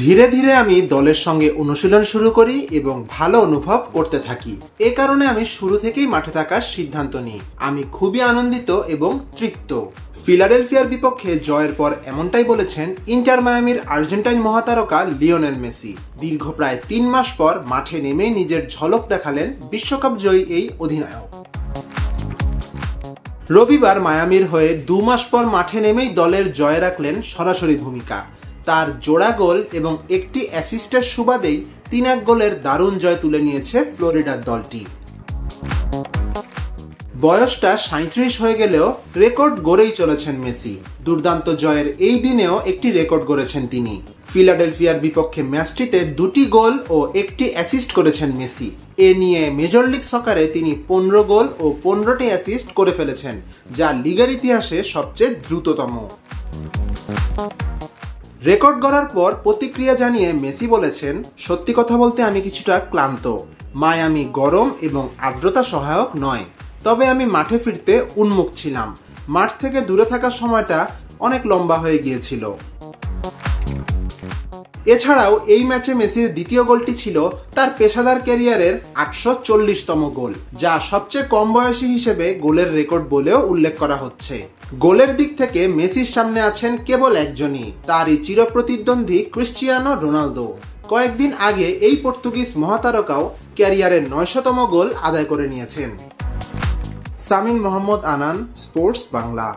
ধীরে ধীরে আমি দলের সঙ্গে অনুশীলন শুরু করি এবং ভালো অনুভব করতে থাকি। এ কারণে আমি শুরু থেকেই মাঠে থাকার সিদ্ধান্ত নিই। আমি খুবই আনন্দিত এবং তৃপ্ত। ফিলাডেলফিয়ার বিপক্ষে জয়ের পর এমনটাই বলেছেন ইন্টার মায়ামির আর্জেন্টাইন মহাতারকা লিওনেল মেসি। দীর্ঘ প্রায় ৩ মাস পর মাঠে নেমেই নিজের ঝলক দেখালেন বিশ্বকাপ জয়ী এই অধিনায়ক। রবিবার মায়ামির হয়ে ২ মাস পর মাঠে নেমেই দলের জয়ে রাখলেন সরাসরি ভূমিকা। তার জোড়া গোল এবং একটি অ্যাসিস্টের সুবাদেই ৩-১ গোলের দারুণ জয় তুলে নিয়েছে ফ্লোরিডার দলটি। বয়সটা ৩৭ হয়ে গেলেও রেকর্ড গড়েই চলেছেন মেসি। দুর্দান্ত জয়ের এই দিনেও একটি রেকর্ড গড়েছেন তিনি। ফিলাডেলফিয়ার বিপক্ষে ম্যাচটিতে ২টি গোল ও একটি অ্যাসিস্ট করেছেন মেসি। এ নিয়ে মেজর লিগ সকারে তিনি ১৫ গোল ও ১৫টি অ্যাসিস্ট করে ফেলেছেন, যা লিগের ইতিহাসে সবচেয়ে দ্রুততম। রেকর্ড গড়ার পর প্রতিক্রিয়া জানিয়ে মেসি বলেছেন, সত্যি কথা বলতে আমি কিছুটা ক্লান্ত। মায়ামি গরম এবং আর্দ্রতা সহায়ক নয়, তবে আমি মাঠে ফিরতে উন্মুখ ছিলাম। মাঠ থেকে দূরে থাকার সময়টা অনেক লম্বা হয়ে গিয়েছিল। এছাড়াও এই ম্যাচে মেসির দ্বিতীয় গোলটি ছিল তার পেশাদার ক্যারিয়ারের ৮৪০তম গোল, যা সবচেয়ে কম বয়সী হিসেবে গোলের রেকর্ড বলেও উল্লেখ করা হচ্ছে। গোলের দিক থেকে মেসির সামনে আছেন কেবল একজনই, তারই চিরপ্রতিদ্বন্দ্বী ক্রিশ্চিয়ানো রোনালদো। কয়েকদিন আগে এই পর্তুগিজ মহাতারকাও ক্যারিয়ারের ৯০০তম গোল আদায় করে নিয়েছেন। সামিন মোহাম্মদ আনান, স্পোর্টস বাংলা।